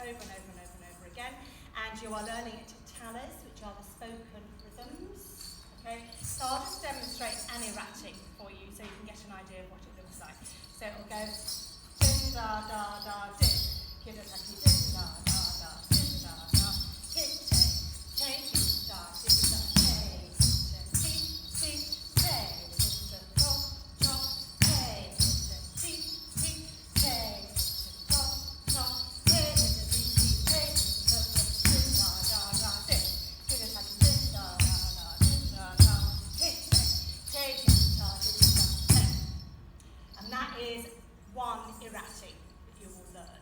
over and over and over and over again. And you are learning it to tellers, which are the spoken rhythms. Okay, so I'll just demonstrate an erratic for you so you can get an idea of what it looks like. So it will go din da da da din, give it a din da da da din da da, hit take da din da take ti ti take din da do do take din ti ti take do do take din ti ti take din da da da din, give it a din da da da din da da hit take da din da take, and that is one erratic that you will learn.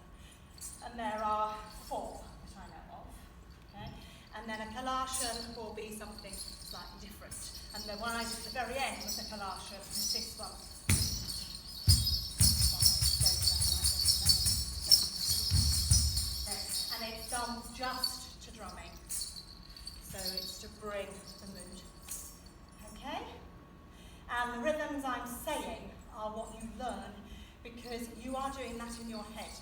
And there are 4 that I know of. Okay? And then a collation will be something slightly different. And the one I did at the very end was a collation, and this one. And it's done just to drumming. So it's to bring the mood. Okay? And the rhythms I'm saying are what you learn because you are doing that in your head.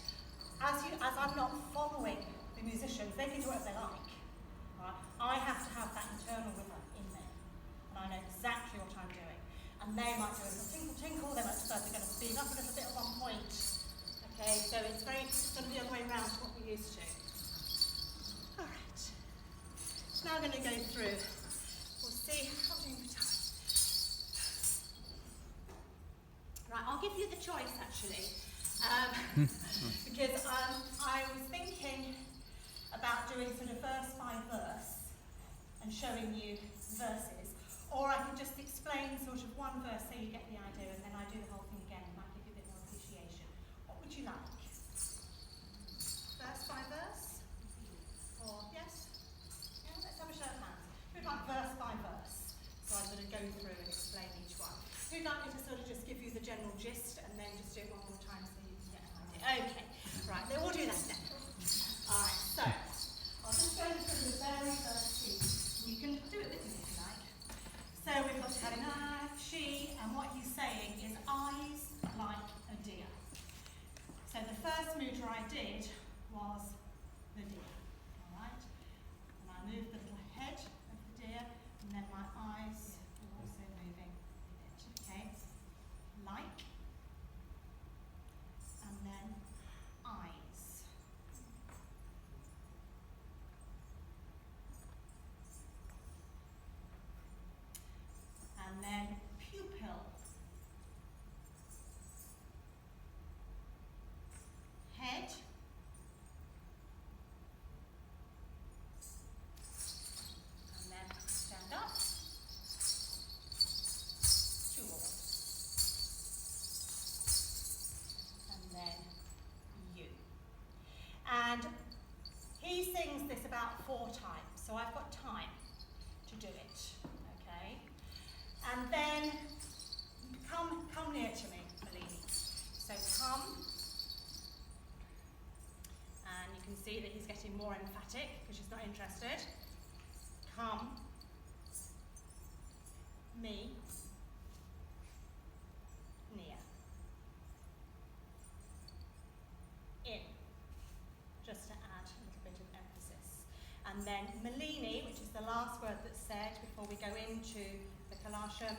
As I'm not following the musicians, they can do whatever they like. Right? I have to have that internal rhythm in there. And I know exactly what I'm doing. And they might do a little tinkle tinkle, they might decide they're going to speed up a little bit at one point. Okay, so it's going to be the other way around to what we're used to. Alright. Now I'm going to go through. We'll see how we're doing with time. Right, I'll give you the choice actually, because I was thinking about doing sort of verse by verse and showing you verses, or I could just explain sort of one verse so you get the idea, and then I do the whole thing again and might give you a bit more appreciation. What would you like? Verse by verse? Or yes? Yeah, let's have a show of hands. Who'd like verse by verse? So I'm going to go through and explain each one. Who'd like me to sort of just give you the general gist and then just do it one more time so you can get an idea? Okay, right, then we'll do that then. Alright, so I'll just go through the very first piece. You can do it with me if you like. So we've got Helena, she, and what he's saying is eyes like a deer. So the first mudra I did was the deer. Alright? And I moved the little head of the deer, and then my eyes were also moving. Okay, like, and then eyes. And then pupil. Head. And then stand up. And he sings this about 4 times, so I've got time to do it, okay? And then, come near to me, Malini. So come, and you can see that he's getting more emphatic because she's not interested. Come, me, near. In. Just to add a little bit of emphasis. And then Malini, which is the last word that's said before we go into the collation,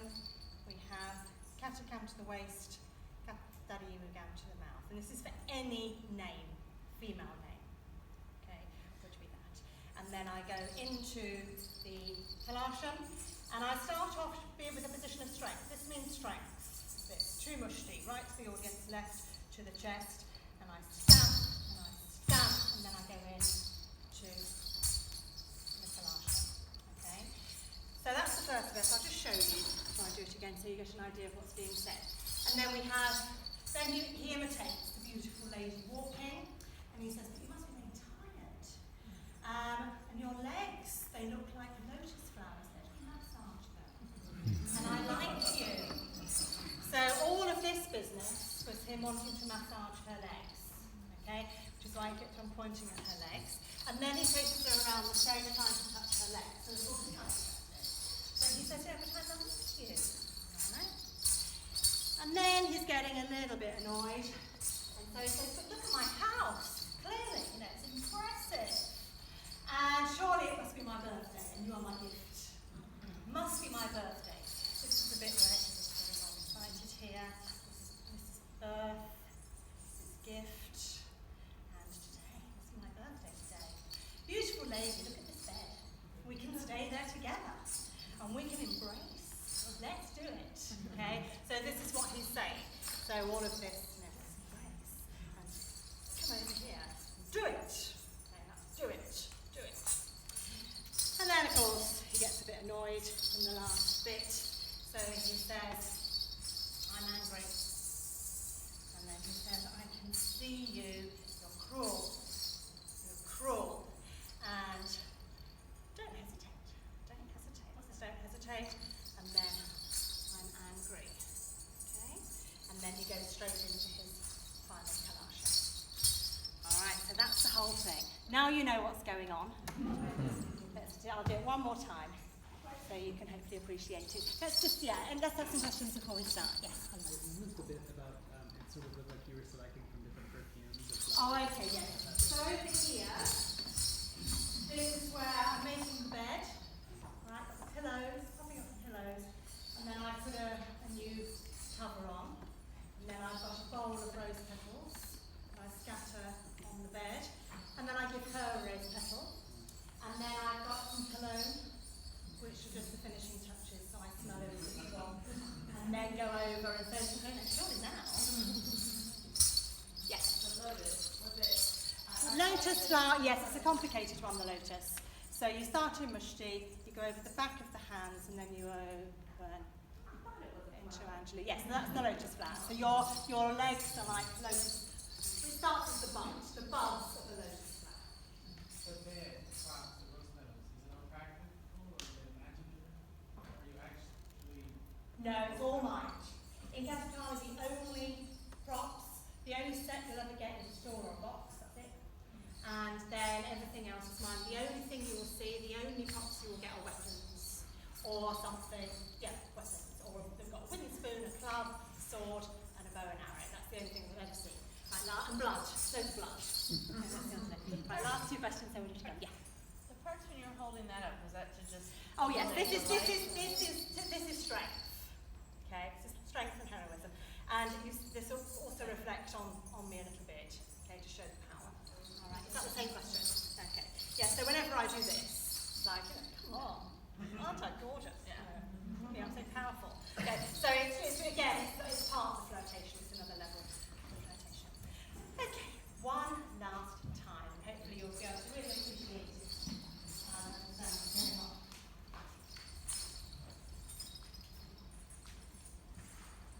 we have katakam to the waist, katariyugam to the mouth. And this is for any name, female name. Okay, would be that. And then I go into the collation, and I start off with a position of strength. This means strength. This, two mushti, right to the audience, left to the chest, and I stamp, and then I go in to the collation. Okay? So that's the first verse. I'll just show you before I do it again so you get an idea of what's being said. And then we have, then he imitates the beautiful lady walking, and he says, but you must be really tired. And your legs, they look like lotus flowers. Let me massage them. And I like you. So all of this business was him wanting to massage her legs. Okay? Which is why I kept on pointing at her legs. And then he chases her around the stage trying to touch her legs. So it's all but he says, yeah, but I like you. Right? And then he's getting a little bit annoyed. And so he says, but look at my house. Clearly, it's incredible. baby, look at this bed. We can stay there together and we can embrace. Let's do it. Okay? So this is what he's saying. So all of this, you know, let's embrace. And come over here. Do it. Okay, now do it. Do it. And then of course he gets a bit annoyed in the last bit. So he says, I'm angry. And then he says, I can see you. You're cruel. You're cruel. And don't hesitate. Don't hesitate. Don't hesitate. And then I'm angry. Okay? And then he goes straight into his final kalasha. Alright, so that's the whole thing. Now you know what's going on. I'll do it one more time so you can hopefully appreciate it. Let's just, and let's have some questions before we start. Yes. You moved a bit about, it sort of looked like you were selecting from different perfumes. Oh, okay, yes. So over here, this is where I'm making the bed. Right, got the pillows, popping up the pillows, and then I put a new cover on, and then I've got a bowl of rose petals that I scatter on the bed, and then I give her a rose petal, and then I've got some cologne, which are just the finishing touches, so I smell everything well, and then go over and say, okay, now surely now. Yes. Lotus flower, yes, it's a complicated one, the lotus. So you start in mushti, you go over the back of the hands, and then you open into Anjali. Yes, so that's the lotus flower. So your legs are like lotus. It starts with the buds of the lotus flower. But there, parts of those petals, is it all practical or is it magical? Or are you actually... No, it's all mind. In Kathakali, the only props, the only set you'll ever get is a store or a box, that's it. And then everything else is mine. The only thing you will see, the only props you will get are weapons or something. Yeah, weapons. Or they've got a wooden spoon, a club, a sword, and a bow and arrow. That's the only thing we've ever seen. Right, and blood. Loads of blood. Right, last two questions, then we're just done. Yeah. The parts when you were holding that up, was that to just... Oh yes, this is strength. Okay, this is strength and heroism. And you